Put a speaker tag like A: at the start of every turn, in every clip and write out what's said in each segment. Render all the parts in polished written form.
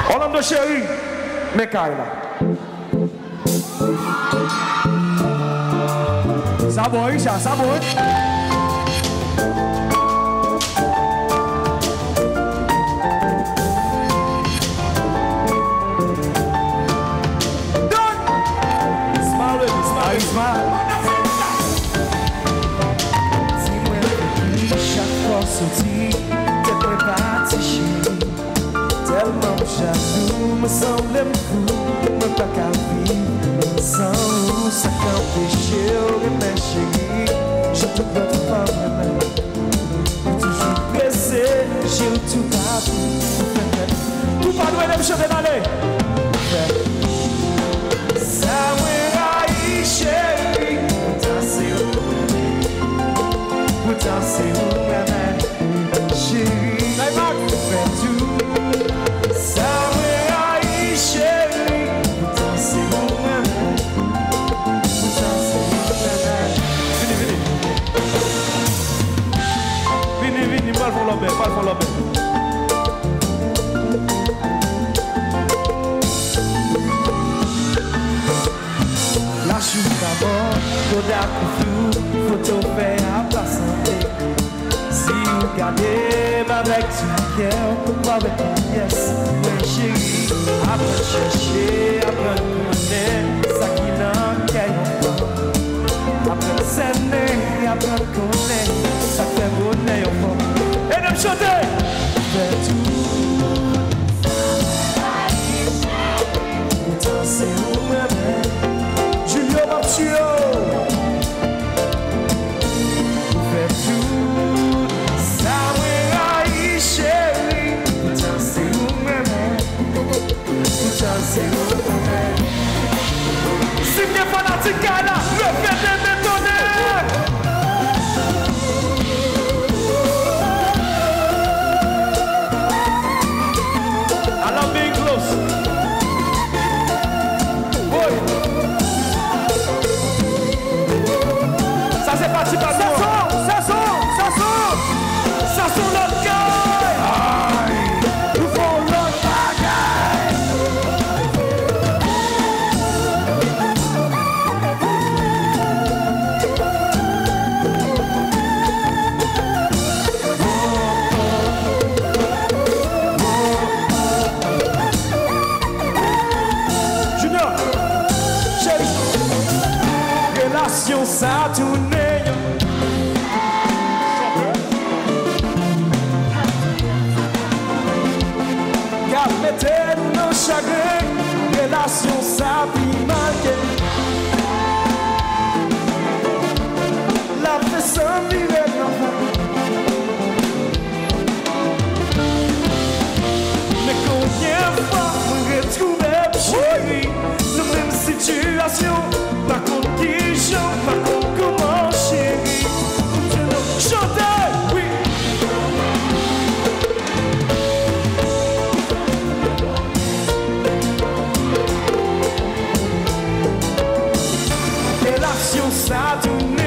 A: Orlando chéri, Mekaila. Ça boy, ça boy.
B: Sorti, t'es préparé chérie. Tellement jaloux, me semble fou, me pas qu'à vivre sans ça qu'empêcher, mais chérie, je te veux pas vraiment. Toujours pressé, j'ai tout appris.
A: Tout pas doué de me chanter d'aller.
B: Ça ouais, chérie, pourtant c'est où, chérie, fais tout. Ça me chérie, pourtant c'est vous-même. Pourtant c'est
A: vous-même. Vini, mal pour l'homme.
B: La chute d'abord, Kodak pour tout, photo fait à la santé. Si vous regardez avec du cœur, avec ta pièce, oui chérie, après chercher, après connaître, ça qui l'enquête encore. Après s'aimer, après connaître, ça fait bonheur encore.
A: Et de me chanter!
B: Fais tout. Pourtant c'est vous-même.
A: Julio Martio!
B: Fais tout. Chérie, pourtant c'est vous-même. Pourtant c'est vous-même.
A: Si t'es fanatique là, le fait de détonner. Alors being close. Oui. Ça c'est parti par nous. Ça sent notre cœur.
B: Ça tourne. Car mettez nos chagrins, relation ça puis marqué. La paix sans vivre l'enfant. Mais combien de fois on retrouve chérie, la même situation, par contre qui chante, par contre comment chérie, chantez, oui. Et l'action ça tourne,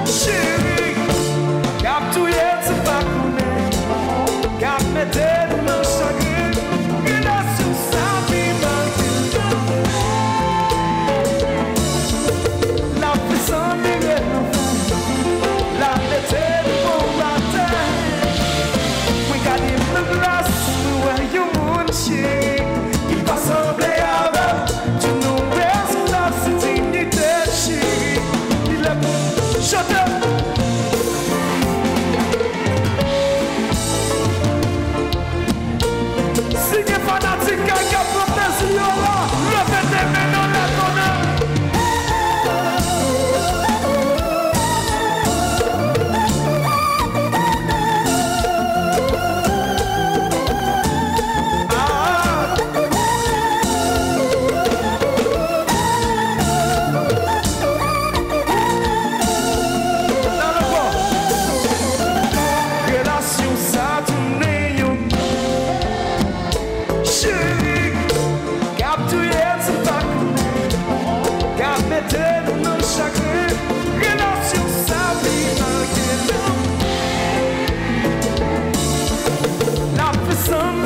B: chérie, cap tout yet c'est pas connaître, cap mettez dans chagrin, relation ça puis marqué. La puissance des la méthode pour matin. Oui, gardez le glace, nous voyons mon chien qui va sembler avec tu nous baisses la dignité chérie. Il est chanteur. Si les fanatiques qui ont protégé le fait de mener la tonne. Some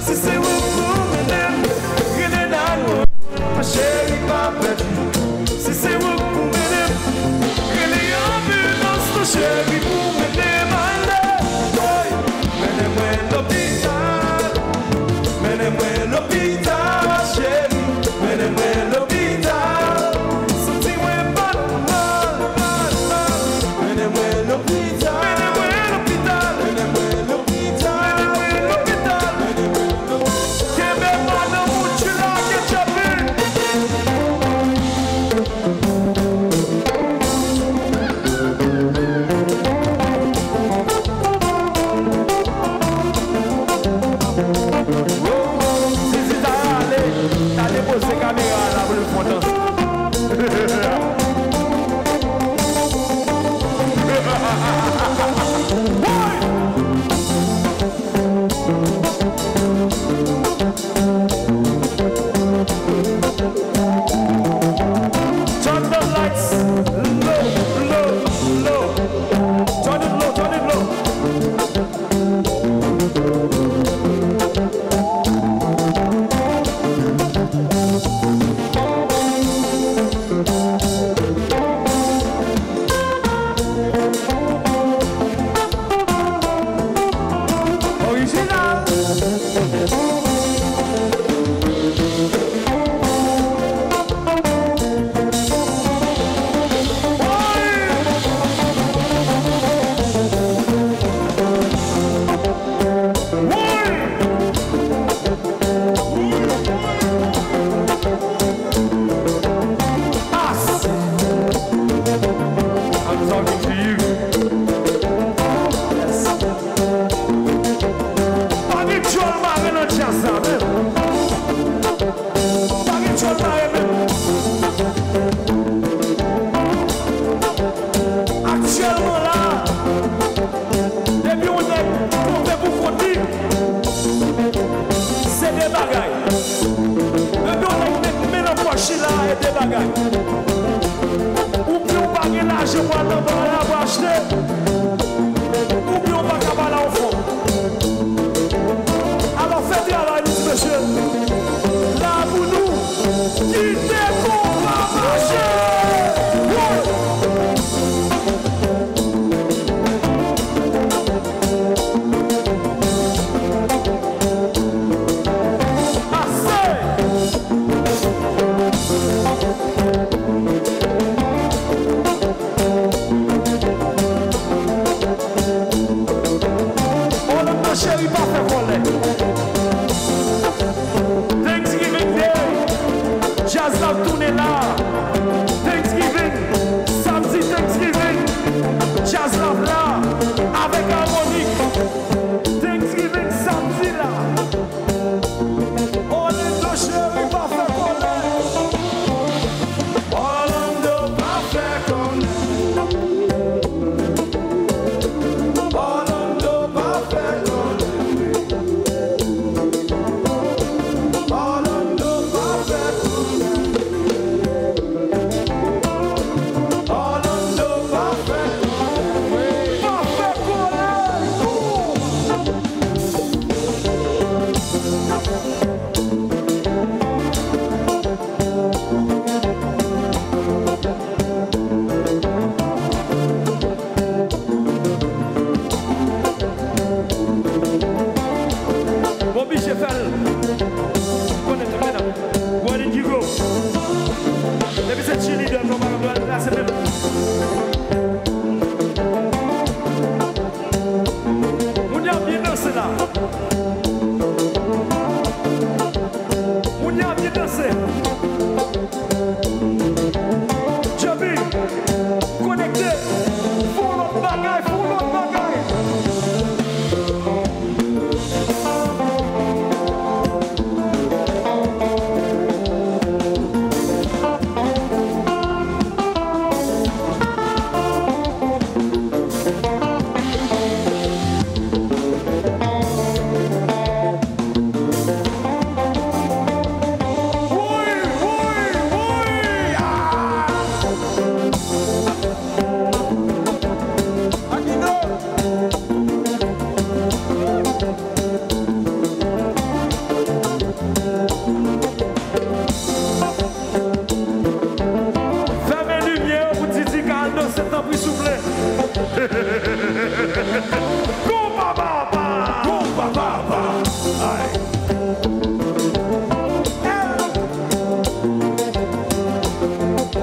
A: Si c'est vous pour m'aider, regardez dans moi, ma chérie pas perdue. Si c'est vous pour m'aider, regardez ambulance, ma chérie pour m'aider, my love. Menez-moi l'hôpital, menez-moi l'hôpital, ma chérie, menez-moi l'hôpital. Sentez-moi mal, mal, mal, mal. Menez-moi l'hôpital, menez-moi l'hôpital, menez-moi l'hôpital, menez-moi l'hôpital, menez-moi l'hôpital. Que me manda muito lá que te abri. Você caminhar lá pelo fundo. Turn the lights low, low, low. Turn it low, turn it low.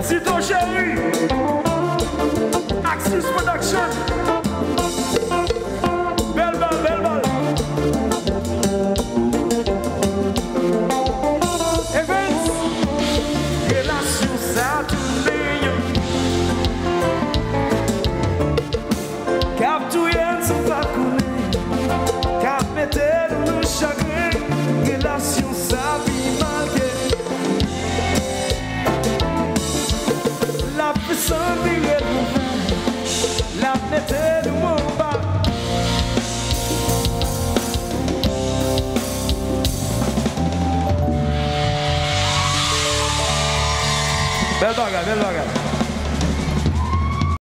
A: Si ton chéri, Axis Production. Belle balle, belle balle. Events, relation ça tourne. Cap tout yen sans pas connaître. Cap mettez nous chagrin. Relation ça vie malgré. La puissance de la mettez de mon bas. Belle bagarre, belle bagarre.